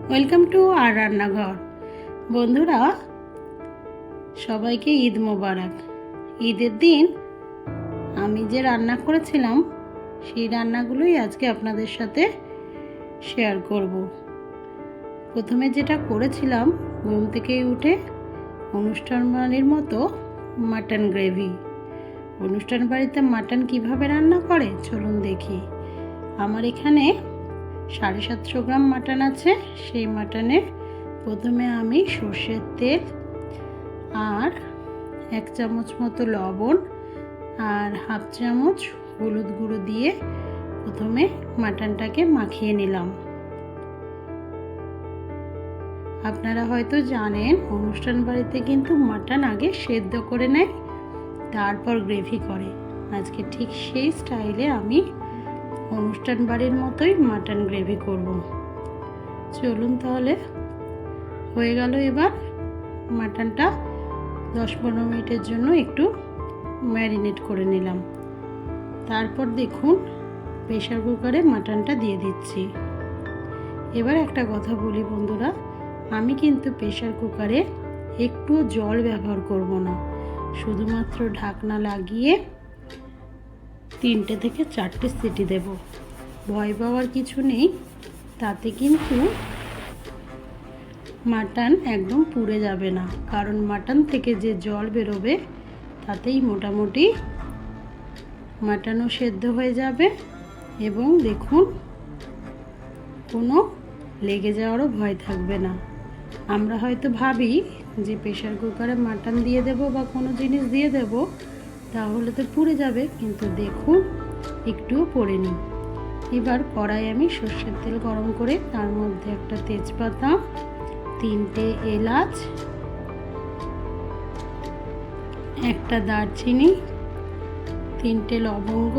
Welcome to আর রান্নাঘর। বন্ধুরা, সবাইকে ঈদ মোবারক। ঈদের দিন আমি যে রান্না করেছিলাম সেই রান্নাগুলোই আজকে আপনাদের সাথে শেয়ার করব। প্রথমে যেটা করেছিলাম, ঘুম থেকে উঠে অনুষ্ঠান বাড়ির মতো মাটন গ্রেভি। অনুষ্ঠান বাড়িতে মাটন কিভাবে রান্না করে চলুন দেখি। আমার এখানে 750 গ্রাম মাটন আছে। সেই মাটনে প্রথমে আমি সর্ষের তেল আর 1 চামচ মতো লবণ আর হাফ চামচ হলুদ গুঁড়ো দিয়ে প্রথমে মাটনটাকে মাখিয়ে নিলাম। আপনারা হয়তো জানেন, অনুষ্ঠান বাড়িতে কিন্তু মাটন আগে সেদ্ধ করে নেয়, তারপর গ্রেভি করে। আজকে ঠিক সেই স্টাইলে আমি অনুষ্ঠান বাড়ির মতোই মাটন গ্রেভি করব। চলুন তাহলে। হয়ে গেল। এবার মাটনটা 10-15 মিনিটের জন্য একটু ম্যারিনেট করে নিলাম। তারপর দেখুন, প্রেসার কুকারে মাটনটা দিয়ে দিচ্ছি। এবার একটা কথা বলি বন্ধুরা, আমি কিন্তু প্রেসার কুকারে একটু জল ব্যবহার করব না, শুধুমাত্র ঢাকনা লাগিয়ে 3টে থেকে 4টে সিটি দেব। ভয় পাওয়ার কিছু নেই, তাতে কিন্তু মাটন একদম পুড়ে যাবে না, কারণ মাটন থেকে যে জল বেরোবে তাতেই মোটামুটি মাটনও সেদ্ধ হয়ে যাবে এবং দেখুন কোনো লেগে যাওয়ারও ভয় থাকবে না। আমরা হয়তো ভাবি যে প্রেসার কুকারে মাটন দিয়ে দেব বা কোনো জিনিস দিয়ে দেব তাহলে তো পুড়ে যাবে, কিন্তু দেখুন একটুও পোড়েনি। এবার কড়াই আমি সর্ষের তেল গরম করে তার মধ্যে একটা তেজপাতা, 3টে এলাচ, একটা দারচিনি, 3টে লবঙ্গ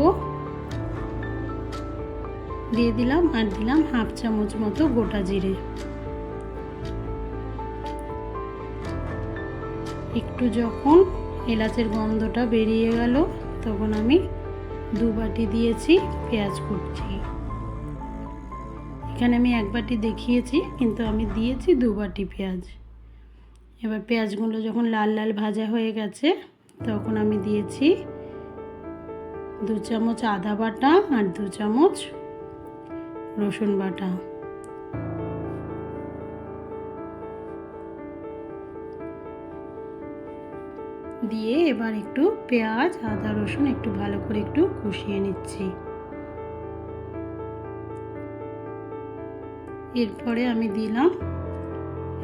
দিয়ে দিলাম আর দিলাম হাফ চামচ মতো গোটা জিরে। একটু যখন এলাচের গন্ধটা বেরিয়ে গেল তখন আমি 2 বাটি দিয়েছি পেঁয়াজ কুচি। এখানে আমি 1 বাটি দেখিয়েছি, কিন্তু আমি দিয়েছি 2 বাটি পেঁয়াজ। এবার পেঁয়াজগুলো যখন লাল লাল ভাজা হয়ে গেছে তখন আমি দিয়েছি 2 চামচ আদা বাটা আর 2 চামচ রসুন বাটা। দিয়ে এবার একটু পেঁয়াজ আদা রসুন একটু ভালো করে একটু কষিয়ে নিচ্ছি। এরপরে আমি দিলাম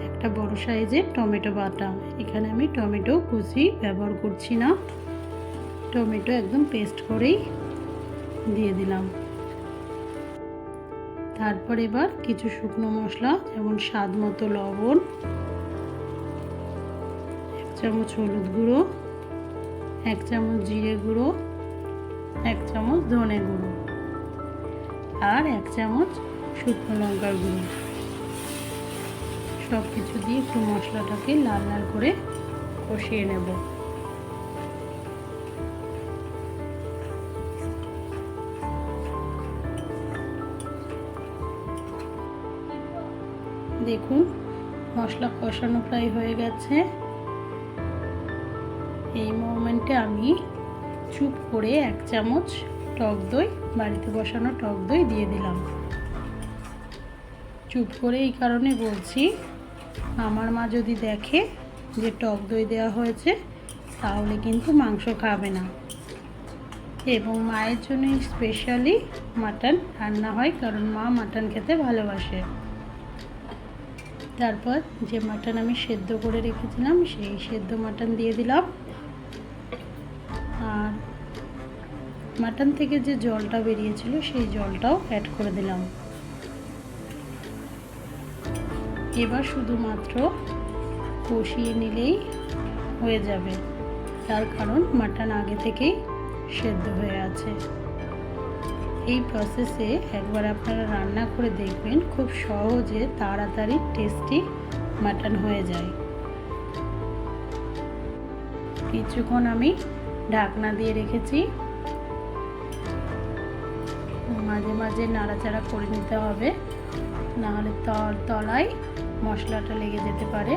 একটা বড় সাইজের টমেটো বাটা। এখানে আমি টমেটো কুচি ব্যবহার করছি না, টমেটো একদম পেস্ট করেই দিয়ে দিলাম। তারপর এবার কিছু শুকনো মশলা, যেমন স্বাদ মতো লবণ, 1 চামচ হলুদ গুঁড়ো, 1 চামচ জিরে গুঁড়ো, 1 চামচ ধনে গুঁড়ো আর 1 চামচ শুকনো লঙ্কার গুঁড়ো, সব কিছু দিয়ে একটু মশলাটাকে লাল লাল করে কষিয়ে নেব। দেখুন মশলা কষানো প্রায় হয়ে গেছে। এই মোমেন্টে আমি চুপ করে 1 চামচ টক দই, বাড়িতে বসানো টক দই দিয়ে দিলাম। চুপ করে এই কারণে বলছি, আমার মা যদি দেখে যে টক দই দেওয়া হয়েছে তাহলে কিন্তু মাংস খাবে না, এবং মায়ের জন্য স্পেশালি মাটন রান্না হয়, কারণ মা মাটন খেতে ভালোবাসে। তারপর যে মাটন আমি সেদ্ধ করে রেখেছিলাম সেই সেদ্ধ মাটন দিয়ে দিলাম, আর মাটন থেকে যে জলটা বেরিয়েছিল সেই জলটাও অ্যাড করে দিলাম। এবার শুধুমাত্র কষিয়ে নিলেই হয়ে যাবে, তার কারণ মাটন আগে থেকেই সেদ্ধ হয়ে আছে। এই প্রসেসে একবার আপনারা রান্না করে দেখবেন, খুব সহজে তাড়াতাড়ি টেস্টি মাটন হয়ে যায়। কিছুক্ষণ আমি ঢাকনা দিয়ে রেখেছি, মাঝে মাঝে নাড়াচাড়া করে নিতে হবে নাহলে তলায় মশলাটা লেগে যেতে পারে।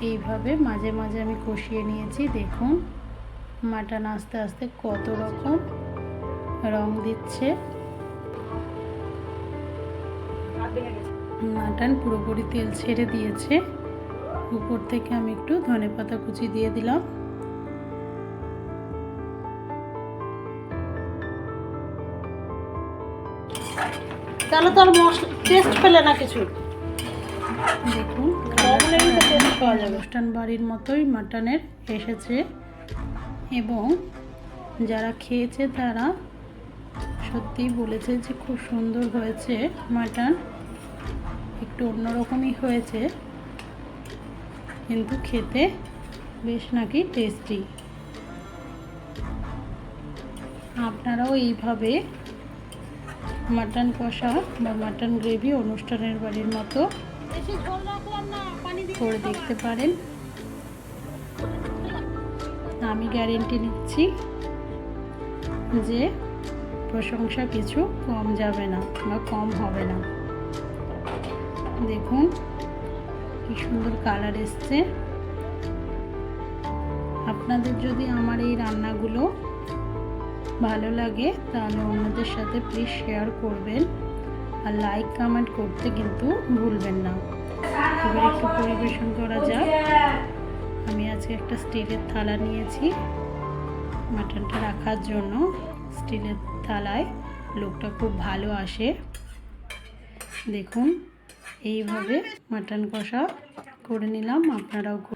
এইভাবে মাঝে মাঝে আমি কষিয়ে নিয়েছি। দেখুন মাটন আস্তে আস্তে কত রকম রং দিচ্ছে। মাটন পুরোপুরি তেল ছেড়ে দিয়েছে। উপর থেকে আমি একটু ধনেপাতা কুচি দিয়ে দিলাম। তাহলে তো আর মশলা টেস্ট পেলে না কিছু। দেখুন অনুষ্ঠান বাড়ির মতোই মাটনের এসেছে এবং যারা খেয়েছে তারা সত্যিই বলেছে যে খুব সুন্দর হয়েছে মাটন। একটু অন্যরকমই হয়েছে কিন্তু খেতে বেশ নাকি টেস্টি। আপনারাও এইভাবে মাটন কষা বা মাটন গ্রেভি অনুষ্ঠানের বাড়ির মতো বেশি ঝোল রাখলাম না, পানি দিয়ে করে দেখতে পারেন। আমি গ্যারেন্টি নিচ্ছি যে প্রশংসা কিছু কম যাবে না বা কম হবে না। দেখুন কি সুন্দর কালার এসছে। আপনাদের যদি আমার এই রান্নাগুলো ভালো লাগে তাহলে অন্যদের সাথে প্লিজ শেয়ার করবেন আর লাইক কমেন্ট করতে কিন্তু ভুলবেন না। এবার একটু পরিবেশন করা যাক। আমি আজকে একটা স্টিলের থালা নিয়েছি মাটনটা রাখার জন্য। স্টিলের থালায় লুকটা খুব ভালো আসে। দেখুন এইভাবে মাটন কষা করে নিলাম। আপনারাও